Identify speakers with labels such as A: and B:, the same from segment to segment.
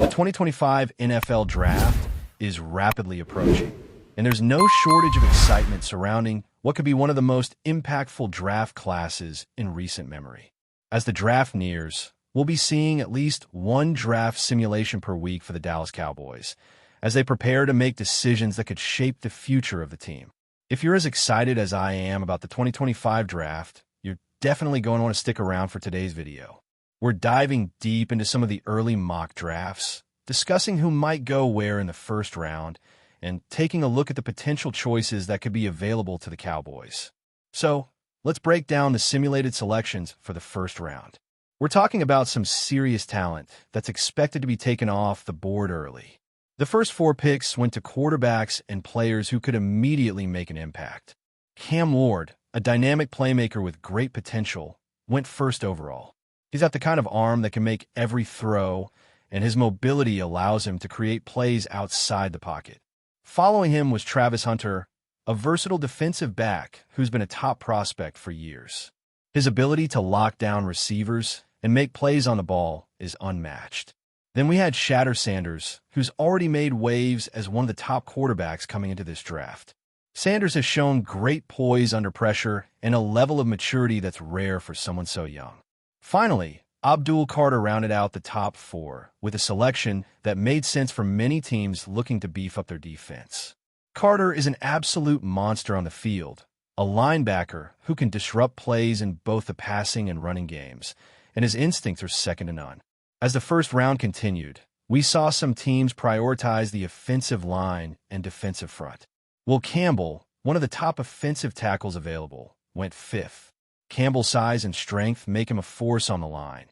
A: The 2025 NFL Draft is rapidly approaching, and there's no shortage of excitement surrounding what could be one of the most impactful draft classes in recent memory. As the draft nears, we'll be seeing at least one draft simulation per week for the Dallas Cowboys, as they prepare to make decisions that could shape the future of the team. If you're as excited as I am about the 2025 draft, you're definitely going to want to stick around for today's video. We're diving deep into some of the early mock drafts, discussing who might go where in the first round, and taking a look at the potential choices that could be available to the Cowboys. So, let's break down the simulated selections for the first round. We're talking about some serious talent that's expected to be taken off the board early. The first 4 picks went to quarterbacks and players who could immediately make an impact. Cam Ward, a dynamic playmaker with great potential, went first overall. He's got the kind of arm that can make every throw, and his mobility allows him to create plays outside the pocket. Following him was Travis Hunter, a versatile defensive back who's been a top prospect for years. His ability to lock down receivers and make plays on the ball is unmatched. Then we had Shatter Sanders, who's already made waves as one of the top quarterbacks coming into this draft. Sanders has shown great poise under pressure and a level of maturity that's rare for someone so young. Finally, Abdul Carter rounded out the top 4 with a selection that made sense for many teams looking to beef up their defense. Carter is an absolute monster on the field, a linebacker who can disrupt plays in both the passing and running games, and his instincts are second to none. As the first round continued, we saw some teams prioritize the offensive line and defensive front. Will Campbell, one of the top offensive tackles available, went 5th. Campbell's size and strength make him a force on the line,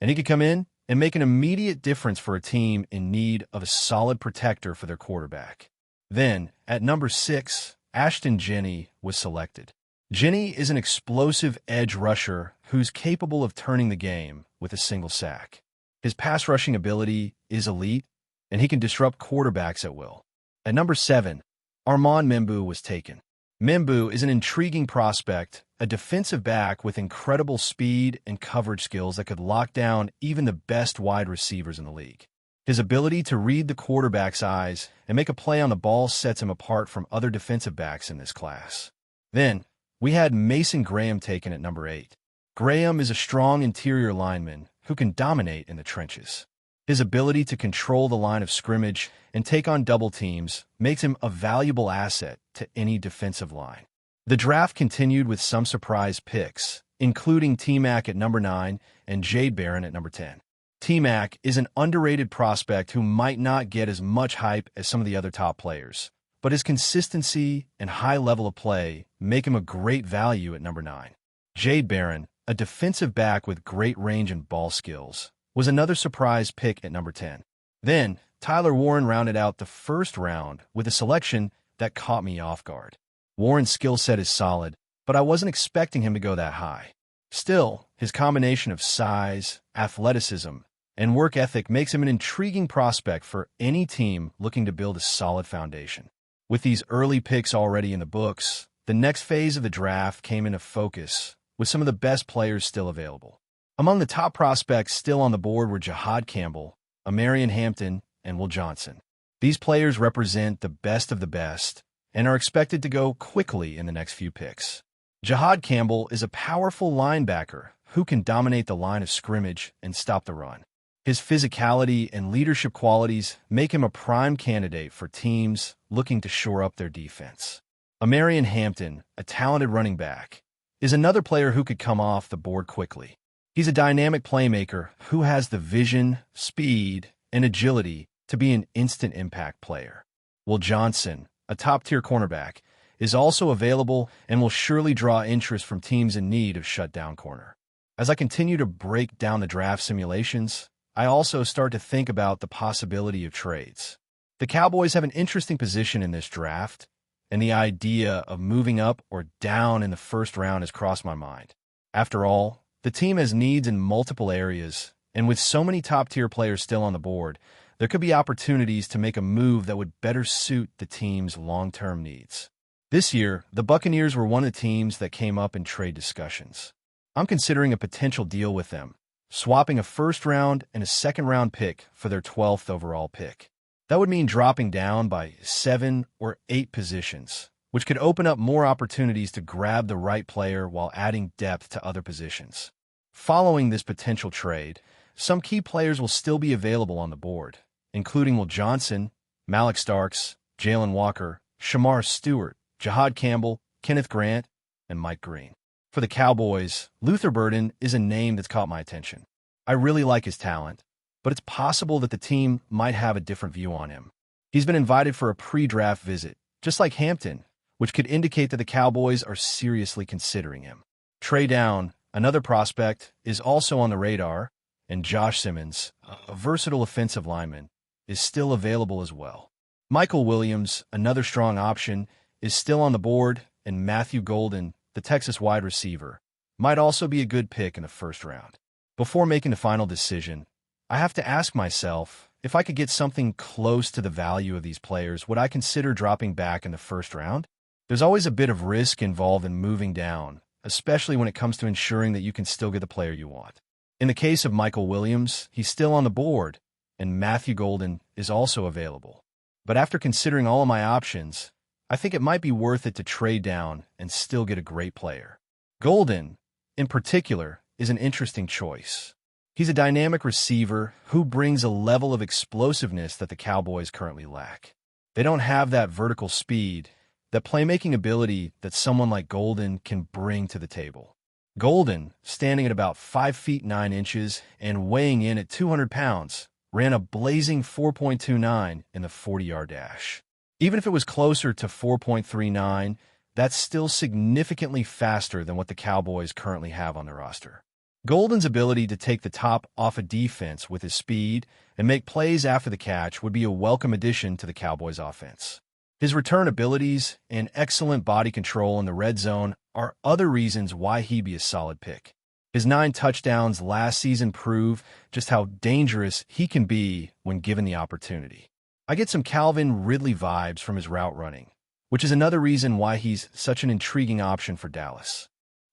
A: and he could come in and make an immediate difference for a team in need of a solid protector for their quarterback. Then, at number 6, Ashton Jenney was selected. Jenney is an explosive edge rusher who's capable of turning the game with a single sack. His pass rushing ability is elite, and he can disrupt quarterbacks at will. At number 7, Armand Membou was taken. Membou is an intriguing prospect, a defensive back with incredible speed and coverage skills that could lock down even the best wide receivers in the league. His ability to read the quarterback's eyes and make a play on the ball sets him apart from other defensive backs in this class. Then, we had Mason Graham taken at number 8. Graham is a strong interior lineman who can dominate in the trenches. His ability to control the line of scrimmage and take on double teams makes him a valuable asset to any defensive line. The draft continued with some surprise picks, including T-Mac at number 9 and Jade Barron at number 10. T-Mac is an underrated prospect who might not get as much hype as some of the other top players, but his consistency and high level of play make him a great value at number 9. Jade Barron, a defensive back with great range and ball skills, was another surprise pick at number 10. Then, Tyler Warren rounded out the first round with a selection that caught me off guard. Warren's skill set is solid, but I wasn't expecting him to go that high. Still, his combination of size, athleticism, and work ethic makes him an intriguing prospect for any team looking to build a solid foundation. With these early picks already in the books, the next phase of the draft came into focus with some of the best players still available. Among the top prospects still on the board were Jahad Campbell, Amarian Hampton, and Will Johnson. These players represent the best of the best and are expected to go quickly in the next few picks. Jahad Campbell is a powerful linebacker who can dominate the line of scrimmage and stop the run. His physicality and leadership qualities make him a prime candidate for teams looking to shore up their defense. Amarian Hampton, a talented running back, is another player who could come off the board quickly. He's a dynamic playmaker who has the vision, speed, and agility to be an instant impact player. Will Johnson, a top-tier cornerback, is also available and will surely draw interest from teams in need of shutdown corner. As I continue to break down the draft simulations, I also start to think about the possibility of trades. The Cowboys have an interesting position in this draft, and the idea of moving up or down in the first round has crossed my mind. After all, the team has needs in multiple areas, and with so many top-tier players still on the board, there could be opportunities to make a move that would better suit the team's long-term needs. This year, the Buccaneers were one of the teams that came up in trade discussions. I'm considering a potential deal with them, swapping a first-round and a second-round pick for their 12th overall pick. That would mean dropping down by 7 or 8 positions, which could open up more opportunities to grab the right player while adding depth to other positions. Following this potential trade, some key players will still be available on the board, including Will Johnson, Malik Starks, Jalen Walker, Shamar Stewart, Jahad Campbell, Kenneth Grant, and Mike Green. For the Cowboys, Luther Burden is a name that's caught my attention. I really like his talent, but it's possible that the team might have a different view on him. He's been invited for a pre-draft visit, just like Hampton, which could indicate that the Cowboys are seriously considering him. Trey Down, another prospect, is also on the radar, and Josh Simmons, a versatile offensive lineman, is still available as well. Michael Williams, another strong option, is still on the board, and Matthew Golden, the Texas wide receiver, might also be a good pick in the first round. Before making the final decision, I have to ask myself, if I could get something close to the value of these players, would I consider dropping back in the first round? There's always a bit of risk involved in moving down, especially when it comes to ensuring that you can still get the player you want. In the case of Michael Williams, he's still on the board, and Matthew Golden is also available. But after considering all of my options, I think it might be worth it to trade down and still get a great player. Golden, in particular, is an interesting choice. He's a dynamic receiver who brings a level of explosiveness that the Cowboys currently lack. They don't have that vertical speed, that playmaking ability that someone like Golden can bring to the table. Golden, standing at about 5 feet 9 inches and weighing in at 200 pounds, ran a blazing 4.29 in the 40-yard dash. Even if it was closer to 4.39, that's still significantly faster than what the Cowboys currently have on their roster. Golden's ability to take the top off a defense with his speed and make plays after the catch would be a welcome addition to the Cowboys' offense. His return abilities and excellent body control in the red zone are other reasons why he'd be a solid pick. His 9 touchdowns last season prove just how dangerous he can be when given the opportunity. I get some Calvin Ridley vibes from his route running, which is another reason why he's such an intriguing option for Dallas.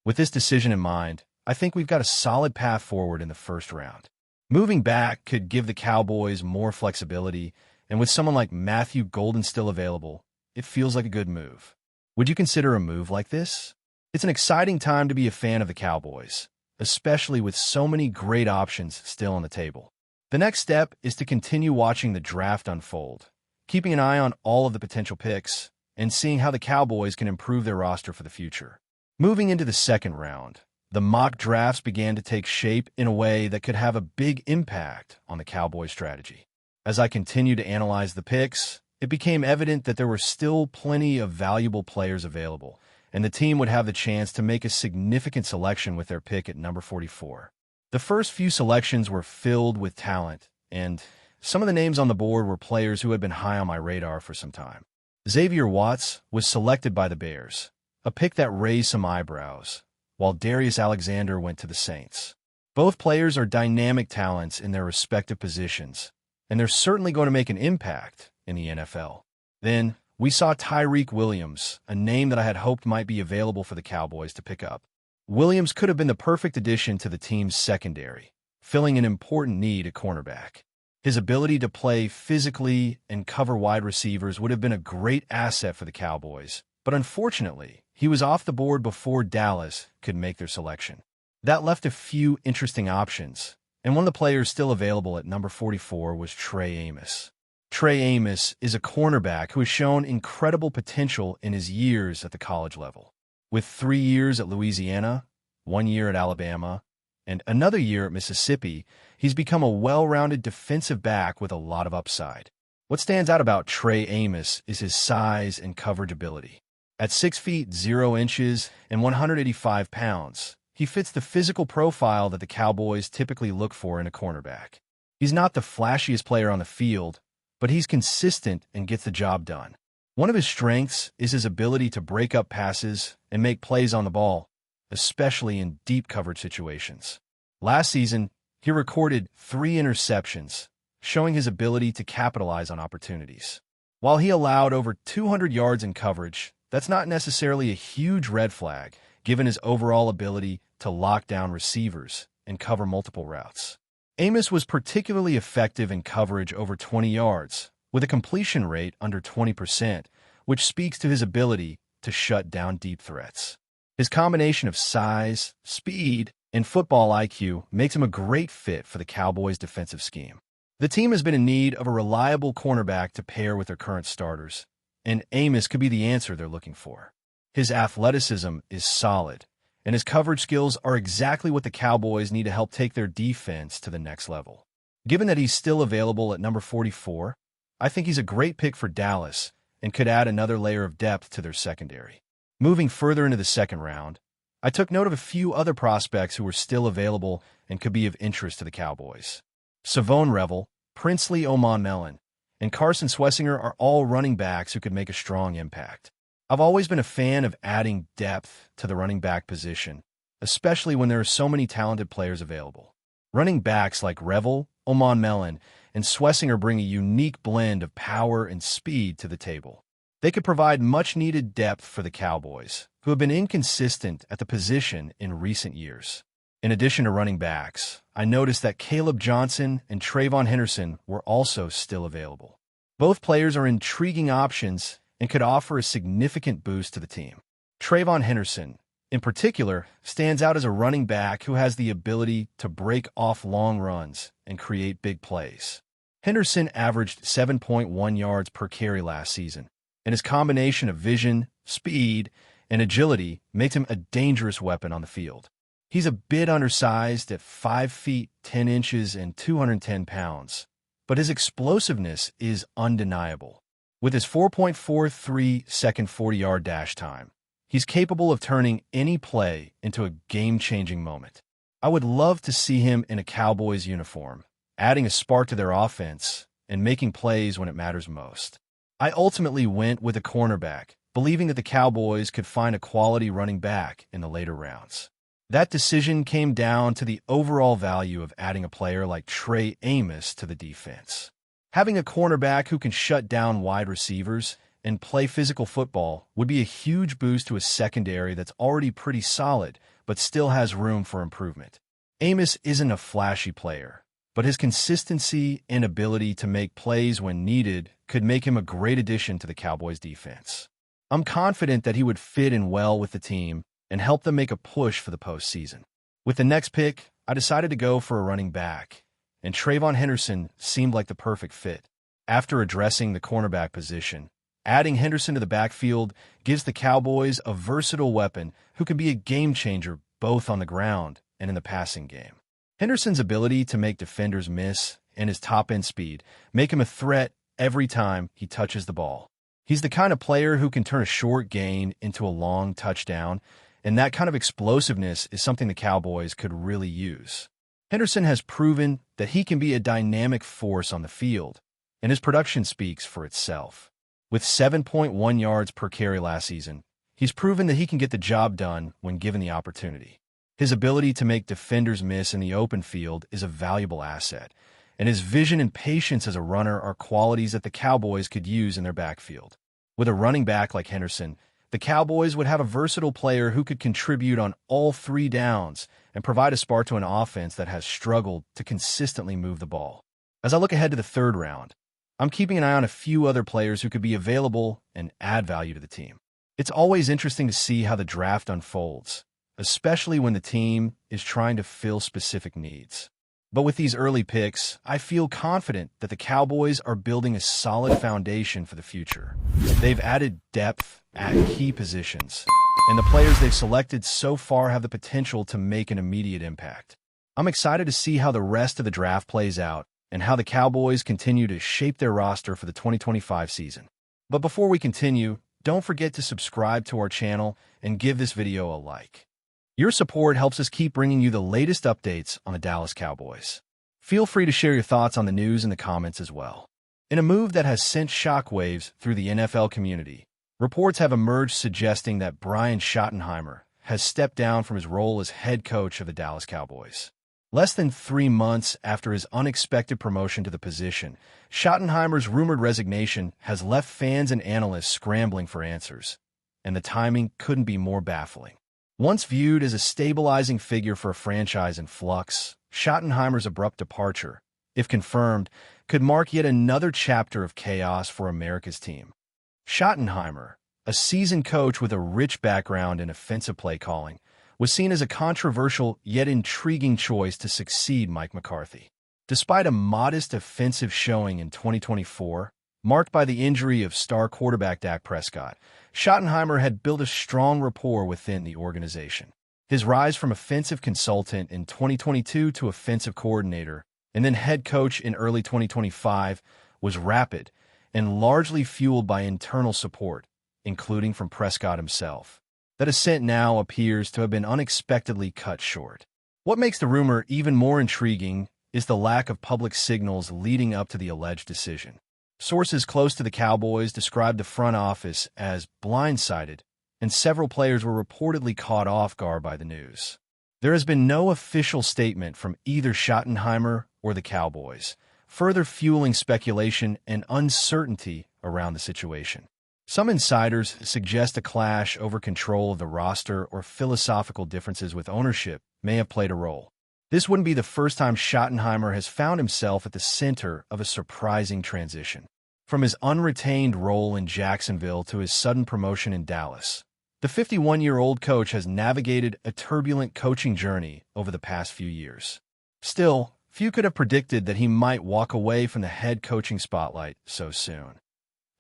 A: With this decision in mind, I think we've got a solid path forward in the first round. Moving back could give the Cowboys more flexibility, and with someone like Matthew Golden still available, it feels like a good move. Would you consider a move like this? It's an exciting time to be a fan of the Cowboys, especially with so many great options still on the table. The next step is to continue watching the draft unfold, keeping an eye on all of the potential picks, and seeing how the Cowboys can improve their roster for the future. Moving into the second round, the mock drafts began to take shape in a way that could have a big impact on the Cowboys' strategy. As I continued to analyze the picks, it became evident that there were still plenty of valuable players available, and the team would have the chance to make a significant selection with their pick at number 44. The first few selections were filled with talent, and some of the names on the board were players who had been high on my radar for some time. Xavier Watts was selected by the Bears, a pick that raised some eyebrows, while Darius Alexander went to the Saints. Both players are dynamic talents in their respective positions, and they're certainly going to make an impact in the NFL. Then, we saw Tyreek Williams, a name that I had hoped might be available for the Cowboys to pick up. Williams could have been the perfect addition to the team's secondary, filling an important need at cornerback. His ability to play physically and cover wide receivers would have been a great asset for the Cowboys, but unfortunately, he was off the board before Dallas could make their selection. That left a few interesting options, and one of the players still available at number 44 was Trey Amos. Trey Amos is a cornerback who has shown incredible potential in his years at the college level. With 3 years at Louisiana, 1 year at Alabama, and another year at Mississippi, he's become a well-rounded defensive back with a lot of upside. What stands out about Trey Amos is his size and coverage ability. At 6 feet 0 inches and 185 pounds, he fits the physical profile that the Cowboys typically look for in a cornerback. He's not the flashiest player on the field, but he's consistent and gets the job done. One of his strengths is his ability to break up passes and make plays on the ball, especially in deep coverage situations. Last season, he recorded 3 interceptions, showing his ability to capitalize on opportunities. While he allowed over 200 yards in coverage, that's not necessarily a huge red flag, given his overall ability to lock down receivers and cover multiple routes. Amos was particularly effective in coverage over 20 yards, with a completion rate under 20%, which speaks to his ability to shut down deep threats. His combination of size, speed, and football IQ makes him a great fit for the Cowboys' defensive scheme. The team has been in need of a reliable cornerback to pair with their current starters, and Amos could be the answer they're looking for. His athleticism is solid, and his coverage skills are exactly what the Cowboys need to help take their defense to the next level. Given that he's still available at number 44, I think he's a great pick for Dallas and could add another layer of depth to their secondary. Moving further into the second round, I took note of a few other prospects who were still available and could be of interest to the Cowboys. Savone Revel, Princely Oman Mellon, and Carson Swessinger are all running backs who could make a strong impact. I've always been a fan of adding depth to the running back position, especially when there are so many talented players available. Running backs like Revel, Oman Mellon, and Swessinger bring a unique blend of power and speed to the table. They could provide much-needed depth for the Cowboys, who have been inconsistent at the position in recent years. In addition to running backs, I noticed that Caleb Johnson and Trayvon Henderson were also still available. Both players are intriguing options and could offer a significant boost to the team. Trayvon Henderson, in particular, stands out as a running back who has the ability to break off long runs and create big plays. Henderson averaged 7.1 yards per carry last season, and his combination of vision, speed, and agility makes him a dangerous weapon on the field. He's a bit undersized at 5 feet 10 inches and 210 pounds, but his explosiveness is undeniable. With his 4.43-second 40-yard dash time, he's capable of turning any play into a game-changing moment. I would love to see him in a Cowboys uniform, adding a spark to their offense and making plays when it matters most. I ultimately went with a cornerback, believing that the Cowboys could find a quality running back in the later rounds. That decision came down to the overall value of adding a player like Trey Amos to the defense. Having a cornerback who can shut down wide receivers and play physical football would be a huge boost to a secondary that's already pretty solid, but still has room for improvement. Amos isn't a flashy player, but his consistency and ability to make plays when needed could make him a great addition to the Cowboys defense. I'm confident that he would fit in well with the team and help them make a push for the postseason. With the next pick, I decided to go for a running back, and Trayvon Henderson seemed like the perfect fit. After addressing the cornerback position, adding Henderson to the backfield gives the Cowboys a versatile weapon who can be a game-changer both on the ground and in the passing game. Henderson's ability to make defenders miss and his top-end speed make him a threat every time he touches the ball. He's the kind of player who can turn a short gain into a long touchdown, and that kind of explosiveness is something the Cowboys could really use. Henderson has proven that he can be a dynamic force on the field, and his production speaks for itself. With 7.1 yards per carry last season, he's proven that he can get the job done when given the opportunity. His ability to make defenders miss in the open field is a valuable asset, and his vision and patience as a runner are qualities that the Cowboys could use in their backfield. With a running back like Henderson, the Cowboys would have a versatile player who could contribute on all 3 downs and provide a spark to an offense that has struggled to consistently move the ball. As I look ahead to the third round, I'm keeping an eye on a few other players who could be available and add value to the team. It's always interesting to see how the draft unfolds, especially when the team is trying to fill specific needs. But with these early picks, I feel confident that the Cowboys are building a solid foundation for the future. They've added depth at key positions, and the players they've selected so far have the potential to make an immediate impact. I'm excited to see how the rest of the draft plays out and how the Cowboys continue to shape their roster for the 2025 season. But before we continue, don't forget to subscribe to our channel and give this video a like. Your support helps us keep bringing you the latest updates on the Dallas Cowboys. Feel free to share your thoughts on the news in the comments as well. In a move that has sent shockwaves through the NFL community, reports have emerged suggesting that Brian Schottenheimer has stepped down from his role as head coach of the Dallas Cowboys. Less than 3 months after his unexpected promotion to the position, Schottenheimer's rumored resignation has left fans and analysts scrambling for answers, and the timing couldn't be more baffling. Once viewed as a stabilizing figure for a franchise in flux, Schottenheimer's abrupt departure, if confirmed, could mark yet another chapter of chaos for America's team. Schottenheimer, a seasoned coach with a rich background in offensive play calling, was seen as a controversial yet intriguing choice to succeed Mike McCarthy. Despite a modest offensive showing in 2024, marked by the injury of star quarterback Dak Prescott, Schottenheimer had built a strong rapport within the organization. His rise from offensive consultant in 2022 to offensive coordinator and then head coach in early 2025 was rapid and largely fueled by internal support, including from Prescott himself. That ascent now appears to have been unexpectedly cut short. What makes the rumor even more intriguing is the lack of public signals leading up to the alleged decision. Sources close to the Cowboys described the front office as blindsided, and several players were reportedly caught off guard by the news. There has been no official statement from either Schottenheimer or the Cowboys, further fueling speculation and uncertainty around the situation. Some insiders suggest a clash over control of the roster or philosophical differences with ownership may have played a role. This wouldn't be the first time Schottenheimer has found himself at the center of a surprising transition. From his unretained role in Jacksonville to his sudden promotion in Dallas, the 51-year-old coach has navigated a turbulent coaching journey over the past few years. Still, few could have predicted that he might walk away from the head coaching spotlight so soon,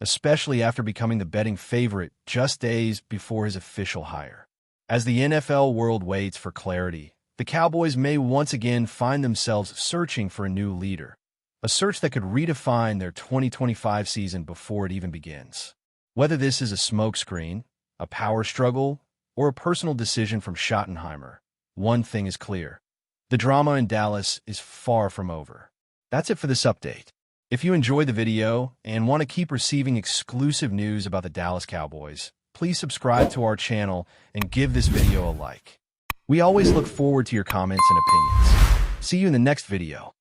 A: especially after becoming the betting favorite just days before his official hire. As the NFL world waits for clarity, the Cowboys may once again find themselves searching for a new leader, a search that could redefine their 2025 season before it even begins. Whether this is a smokescreen, a power struggle, or a personal decision from Schottenheimer, one thing is clear: the drama in Dallas is far from over. That's it for this update. If you enjoyed the video and want to keep receiving exclusive news about the Dallas Cowboys, please subscribe to our channel and give this video a like. We always look forward to your comments and opinions. See you in the next video.